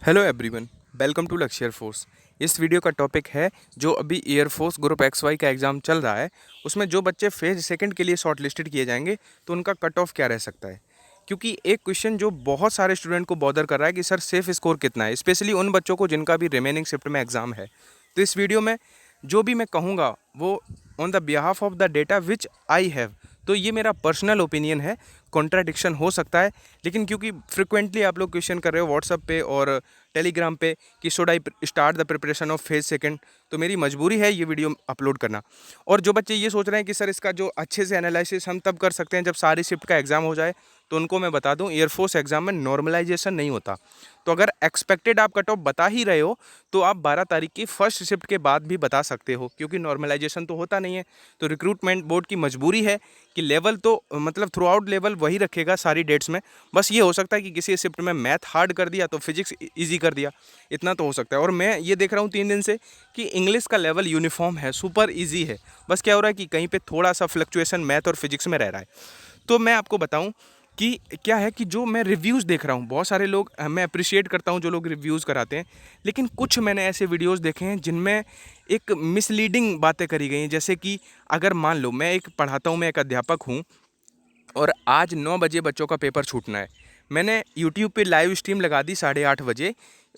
Hello everyone, welcome to लक्ष्य air force. इस video का टॉपिक है जो अभी एयरफोर्स ग्रुप XY का एग्ज़ाम चल रहा है उसमें जो बच्चे फेज सेकंड के लिए शॉर्ट लिस्टेड किए जाएंगे तो उनका कट ऑफ क्या रह सकता है। क्योंकि एक क्वेश्चन जो बहुत सारे स्टूडेंट को बॉदर कर रहा है कि सर सेफ स्कोर कितना है, स्पेशली उन बच्चों को जिनका भी रिमेनिंग शिफ्ट में एग्ज़ाम है। तो इस वीडियो में जो भी मैं कहूँगा वो on the behalf of the data which I have, तो ये मेरा पर्सनल ओपिनियन है। कॉन्ट्राडिक्शन हो सकता है, लेकिन क्योंकि फ्रिक्वेंटली आप लोग क्वेश्चन कर रहे हो व्हाट्सअप पे और टेलीग्राम पे कि should I start the preparation of phase second, तो मेरी मजबूरी है ये वीडियो अपलोड करना। और जो बच्चे ये सोच रहे हैं कि सर इसका जो अच्छे से एनालिसिस हम तब कर सकते हैं जब सारी शिफ्ट का एग्ज़ाम हो जाए, तो उनको मैं बता दूं एयरफोर्स एग्ज़ाम में नॉर्मलाइजेशन नहीं होता। तो अगर एक्सपेक्टेड आप कट ऑफ बता ही रहे हो तो आप 12 तारीख की फर्स्ट शिफ्ट के बाद भी बता सकते हो, क्योंकि नॉर्मलाइजेशन तो होता नहीं है। तो रिक्रूटमेंट बोर्ड की मजबूरी है कि लेवल तो मतलब थ्रू आउट लेवल वही रखेगा सारी डेट्स में। बस ये हो सकता है कि किसी शिफ्ट में मैथ हार्ड कर दिया तो फिजिक्स ईजी कर दिया, इतना तो हो सकता है। और मैं ये देख रहा हूँ 3 दिन से कि इंग्लिश का लेवल यूनिफॉर्म है, सुपर ईजी है। बस क्या हो रहा है कि कहीं पे थोड़ा सा फ्लक्चुएशन मैथ और फिजिक्स में रह रहा है। तो मैं आपको बताऊं कि क्या है कि जो मैं रिव्यूज़ देख रहा हूँ, बहुत सारे लोग, मैं अप्रिशिएट करता हूँ जो लोग रिव्यूज़ कराते हैं, लेकिन कुछ मैंने ऐसे वीडियोज़ देखे हैं जिनमें एक मिसलीडिंग बातें करी गई हैं। जैसे कि अगर मान लो मैं एक पढ़ाता हूँ, मैं एक अध्यापक हूँ और आज 9 बजे बच्चों का पेपर छूटना है। मैंने यूट्यूब पे लाइव स्ट्रीम लगा दी 8:30 बजे,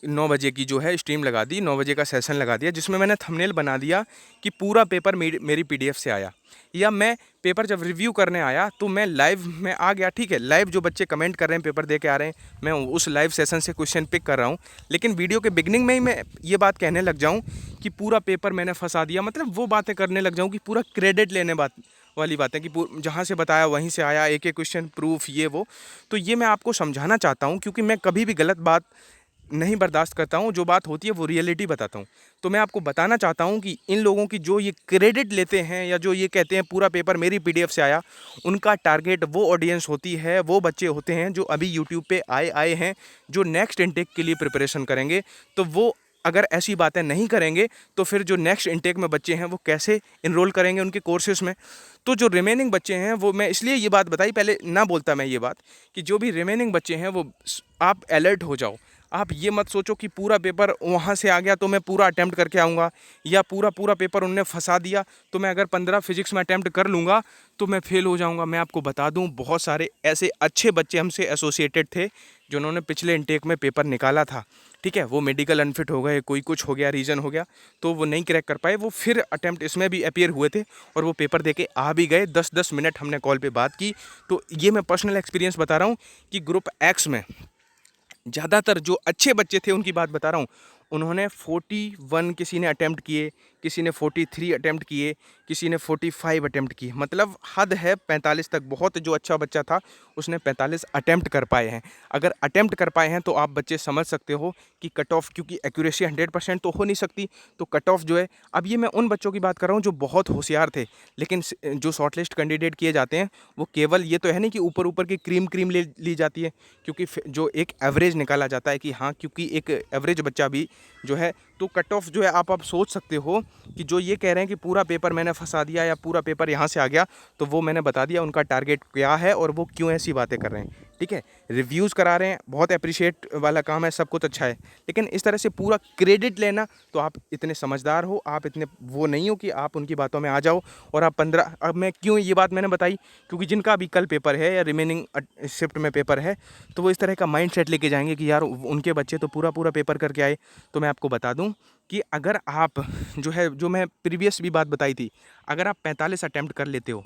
9 बजे की जो है स्ट्रीम लगा दी, 9 बजे का सेशन लगा दिया, जिसमें मैंने थंबनेल बना दिया कि पूरा पेपर मेरी PDF से आया। या मैं पेपर जब रिव्यू करने आया तो मैं लाइव में आ गया, ठीक है, लाइव जो बच्चे कमेंट कर रहे हैं पेपर दे के आ रहे हैं, मैं उस लाइव सेशन से क्वेश्चन पिक कर रहा हूँ। लेकिन वीडियो के बिगनिंग में ही मैं ये बात कहने लग जाऊँ कि पूरा पेपर मैंने फंसा दिया, मतलब वो बातें करने लग जाऊँ कि पूरा क्रेडिट लेने वाली बातें कि जहाँ से बताया वहीं से आया, एक एक क्वेश्चन प्रूफ ये वो। तो ये मैं आपको समझाना चाहता हूँ, क्योंकि मैं कभी भी गलत बात नहीं बर्दाश्त करता हूँ, जो बात होती है वो रियलिटी बताता हूँ। तो मैं आपको बताना चाहता हूँ कि इन लोगों की जो ये क्रेडिट लेते हैं या जो ये कहते हैं पूरा पेपर मेरी PDF से आया, उनका टारगेट वो ऑडियंस होती है, वो बच्चे होते हैं जो अभी यूट्यूब पे आए हैं, जो नेक्स्ट इनटेक के लिए प्रिपरेशन करेंगे। तो वो अगर ऐसी बातें नहीं करेंगे तो फिर जो नेक्स्ट इनटेक में बच्चे हैं वो कैसे इनरोल करेंगे उनके कोर्सेज में। तो जो रिमेनिंग बच्चे हैं वो, मैं इसलिए ये बात बताई, पहले ना बोलता मैं ये बात, कि जो भी रिमेनिंग बच्चे हैं वो आप अलर्ट हो जाओ। आप ये मत सोचो कि पूरा पेपर वहाँ से आ गया तो मैं पूरा अटैम्प्ट करके आऊँगा, या पूरा पेपर उनने फंसा दिया तो मैं अगर 15 फिजिक्स में अटैम्प्ट कर लूँगा तो मैं फेल हो जाऊँगा। मैं आपको बता दूँ बहुत सारे ऐसे अच्छे बच्चे हमसे एसोसिएटेड थे जिन्होंने पिछले इनटेक में पेपर निकाला था, ठीक है, वो मेडिकल अनफिट हो गए, कोई कुछ हो गया, रीज़न हो गया, तो वो नहीं क्रैक कर पाए, वो फिर अटैम्प्ट इसमें भी अपीयर हुए थे और वो पेपर दे के आ भी गए। 10-10 मिनट हमने कॉल पे बात की। तो ये मैं पर्सनल एक्सपीरियंस बता रहा हूँ कि ग्रुप X में ज़्यादातर जो अच्छे बच्चे थे उनकी बात बता रहा हूँ, उन्होंने 41 किसी ने अटैम्प्ट किए, किसी ने 43 अटैम्प्ट किए, किसी ने 45 अटैम्प्ट किए, मतलब हद है 45 तक। बहुत जो अच्छा बच्चा था उसने 45 अटैम्प्ट कर पाए हैं। अगर अटैम्प्ट कर पाए हैं तो आप बच्चे समझ सकते हो कि कट ऑफ, क्योंकि एक्यूरेसी 100% तो हो नहीं सकती, तो कट ऑफ जो है, अब ये मैं उन बच्चों की बात कर रहा हूँ जो बहुत होशियार थे। लेकिन जो शॉर्टलिस्ट कैंडिडेट किए जाते हैं वो केवल ये तो है नहीं कि ऊपर ऊपर की क्रीम ले ली जाती है, क्योंकि जो एक एवरेज निकाला जाता है कि हाँ, क्योंकि एक एवरेज बच्चा भी जो है, तो कट ऑफ जो है आप सोच सकते हो कि जो ये कह रहे हैं कि पूरा पेपर मैंने फंसा दिया या पूरा पेपर यहाँ से आ गया, तो वो मैंने बता दिया उनका टारगेट क्या है और वो क्यों ऐसी बातें कर रहे हैं, ठीक है। रिव्यूज़ करा रहे हैं, बहुत अप्रिशिएट वाला काम है, सब कुछ अच्छा है, लेकिन इस तरह से पूरा क्रेडिट लेना, तो आप इतने समझदार हो, आप इतने वो नहीं हो कि आप उनकी बातों में आ जाओ और आप 15। अब मैं क्यों ये बात मैंने बताई, क्योंकि जिनका भी कल पेपर है या रिमेनिंग शिफ्ट में पेपर है, तो वो इस तरह का माइंड सेट लेके जाएंगे कि यार उनके बच्चे तो पूरा पेपर करके आए। तो मैं आपको बता दूं कि अगर आप जो है, जो मैं प्रीवियस भी बात बताई थी, अगर आप 45 अटैम्प्ट कर लेते हो,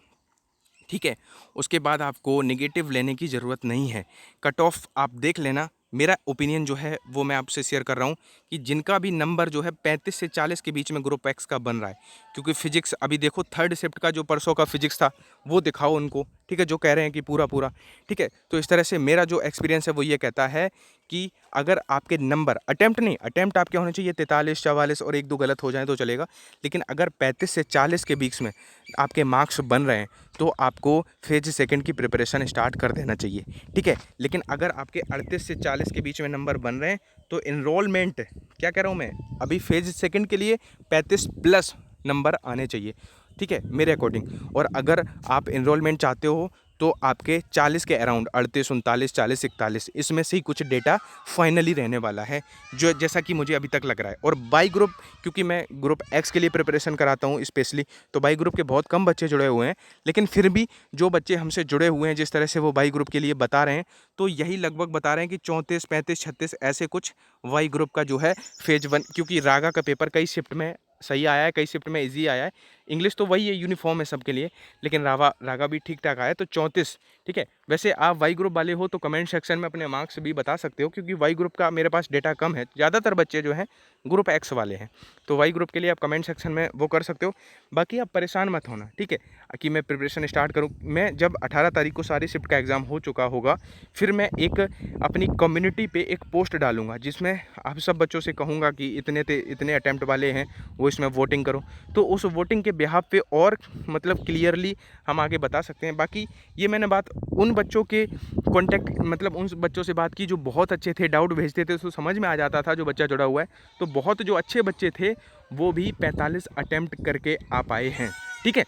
ठीक है, उसके बाद आपको नेगेटिव लेने की ज़रूरत नहीं है। कट ऑफ आप देख लेना। मेरा ओपिनियन जो है वो मैं आपसे शेयर कर रहा हूँ कि जिनका भी नंबर जो है 35 से 40 के बीच में ग्रुप X का बन रहा है, क्योंकि फिजिक्स अभी देखो, थर्ड शिफ्ट का जो परसों का फिजिक्स था वो दिखाओ उनको, ठीक है, जो कह रहे हैं कि पूरा, ठीक है। तो इस तरह से मेरा जो एक्सपीरियंस है वो ये कहता है कि अगर आपके नंबर, अटैम्प्ट नहीं, अटैम्प्ट आपके होने चाहिए 43, 44 और 1-2 गलत हो जाएँ तो चलेगा, लेकिन अगर 35 से 40 के बीच में आपके मार्क्स बन रहे हैं तो आपको फेज सेकंड की प्रिपरेशन स्टार्ट कर देना चाहिए, ठीक है। लेकिन अगर आपके 38 से 40 के बीच में नंबर बन रहे हैं तो इनरोलमेंट, क्या कह रहा हूँ मैं, अभी फेज सेकंड के लिए 35+ नंबर आने चाहिए, ठीक है, मेरे अकॉर्डिंग। और अगर आप इनरोलमेंट चाहते हो तो आपके 40 के अराउंड 38, 39, 40, 41 इसमें से ही कुछ डेटा फाइनली रहने वाला है, जो जैसा कि मुझे अभी तक लग रहा है। और बाई ग्रुप, क्योंकि मैं ग्रुप एक्स के लिए प्रिपरेशन कराता हूँ स्पेशली, तो बाई ग्रुप के बहुत कम बच्चे जुड़े हुए हैं, लेकिन फिर भी जो बच्चे हमसे जुड़े हुए हैं जिस तरह से वो बाई ग्रुप के लिए बता रहे हैं, तो यही लगभग बता रहे हैं कि 34, 35, 36 ऐसे कुछ वाई ग्रुप का जो है फेज 1, क्योंकि रागा का पेपर कई शिफ्ट में सही आया है, कई शिफ्ट में इजी आया है। इंग्लिश तो वही है, यूनिफॉर्म है सबके लिए, लेकिन रागा भी ठीक ठाक आया है, तो 34। ठीक है, वैसे आप वाई ग्रुप वाले हो तो कमेंट सेक्शन में अपने मार्क्स भी बता सकते हो, क्योंकि वाई ग्रुप का मेरे पास डेटा कम है, ज़्यादातर बच्चे जो हैं ग्रुप एक्स वाले हैं, तो वाई ग्रुप के लिए आप कमेंट सेक्शन में वो कर सकते हो। बाकी आप परेशान मत होना, ठीक है, कि मैं प्रिपरेशन स्टार्ट करूँ। मैं जब 18 तारीख को सारी शिफ्ट का एग्ज़ाम हो चुका होगा, फिर मैं एक अपनी कम्युनिटी पे एक पोस्ट डालूंगा, जिसमें आप सब बच्चों से कहूँगा कि इतने अटैम्प्ट वाले हैं वो इसमें वोटिंग करो, तो उस वोटिंग के बिहाफ पे और मतलब क्लियरली हम आगे बता सकते हैं। बाकी ये मैंने बात उन बच्चों के कॉन्टैक्ट, मतलब उन बच्चों से बात की जो बहुत अच्छे थे, डाउट भेजते थे तो समझ में आ जाता था जो बच्चा जुड़ा हुआ है, तो बहुत जो अच्छे बच्चे थे वो भी 45 अटैम्प्ट करके आ पाए हैं। ठीक है,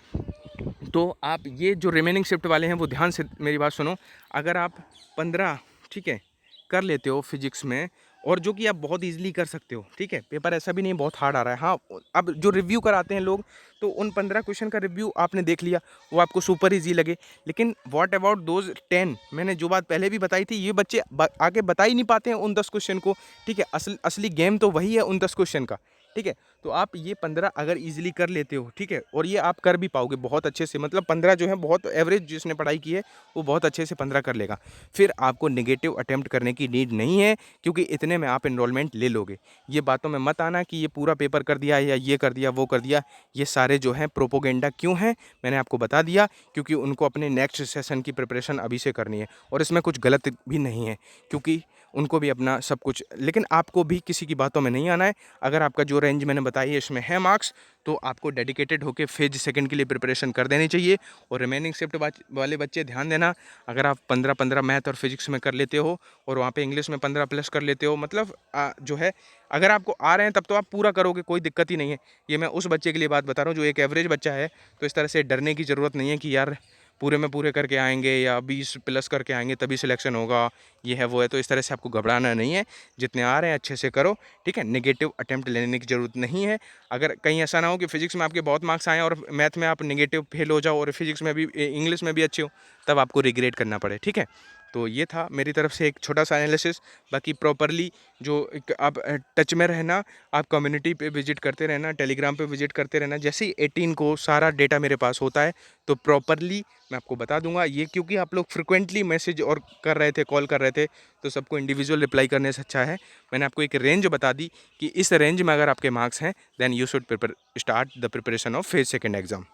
तो आप ये जो रिमेनिंग शिफ्ट वाले हैं वो ध्यान से मेरी बात सुनो। अगर आप 15, ठीक है, कर लेते हो फिजिक्स में, और जो कि आप बहुत इजीली कर सकते हो, ठीक है, पेपर ऐसा भी नहीं बहुत हार्ड आ रहा है। हाँ, अब जो रिव्यू कराते हैं लोग, तो उन 15 क्वेश्चन का रिव्यू आपने देख लिया, वो आपको सुपर इजी लगे, लेकिन व्हाट अबाउट दोज 10, मैंने जो बात पहले भी बताई थी, ये बच्चे आगे बता ही नहीं पाते हैं उन 10 क्वेश्चन को। ठीक है, असली गेम तो वही है उन 10 क्वेश्चन का। ठीक है, तो आप ये 15 अगर इजीली कर लेते हो, ठीक है, और ये आप कर भी पाओगे बहुत अच्छे से, मतलब 15 जो है बहुत एवरेज जिसने पढ़ाई की है वो बहुत अच्छे से 15 कर लेगा। फिर आपको नेगेटिव अटेम्प्ट करने की नीड नहीं है, क्योंकि इतने में आप एनरोलमेंट ले लोगे। ये बातों में मत आना कि ये पूरा पेपर कर दिया या ये कर दिया वो कर दिया, ये सारे जो हैं प्रोपोगेंडा क्यों हैं मैंने आपको बता दिया, क्योंकि उनको अपने नेक्स्ट सेशन की प्रिपरेशन अभी से करनी है, और इसमें कुछ गलत भी नहीं है, क्योंकि उनको भी अपना सब कुछ, लेकिन आपको भी किसी की बातों में नहीं आना है। अगर आपका जो रेंज मैंने बताई है इसमें है मार्क्स, तो आपको डेडिकेटेड होकर फेज सेकंड के लिए प्रिपरेशन कर देनी चाहिए। और रिमेनिंग शिफ्ट वाले बच्चे ध्यान देना, अगर आप 15-15 मैथ और फिजिक्स में कर लेते हो और वहाँ पे इंग्लिश में 15 प्लस कर लेते हो, मतलब जो है अगर आपको आ रहे हैं तब तो आप पूरा करोगे, कोई दिक्कत ही नहीं है। ये मैं उस बच्चे के लिए बात बता रहा हूँ जो एक एवरेज बच्चा है, तो इस तरह से डरने की ज़रूरत नहीं है कि यार पूरे में पूरे करके आएंगे या 20 प्लस करके आएंगे तभी सिलेक्शन होगा, ये है वो है, तो इस तरह से आपको घबराना नहीं है। जितने आ रहे हैं अच्छे से करो, ठीक है, नेगेटिव अटेम्प्ट लेने की ज़रूरत नहीं है। अगर कहीं ऐसा ना हो कि फिजिक्स में आपके बहुत मार्क्स आए और मैथ में आप नेगेटिव फेल हो जाओ और फिजिक्स में भी इंग्लिश में भी अच्छे हो, तब आपको रिग्रेट करना पड़े। ठीक है, तो ये था मेरी तरफ से एक छोटा सा एनालिसिस। बाकी प्रॉपरली जो आप टच में रहना, आप कम्युनिटी पे विजिट करते रहना, टेलीग्राम पे विजिट करते रहना। जैसे ही 18 को सारा डेटा मेरे पास होता है तो प्रॉपरली मैं आपको बता दूंगा। ये क्योंकि आप लोग फ्रिक्वेंटली मैसेज और कर रहे थे, कॉल कर रहे थे, तो सबको इंडिविजुअल रिप्लाई करने से अच्छा है मैंने आपको एक रेंज बता दी कि इस रेंज में अगर आपके मार्क्स हैं then you should start the preparation of phase second exam.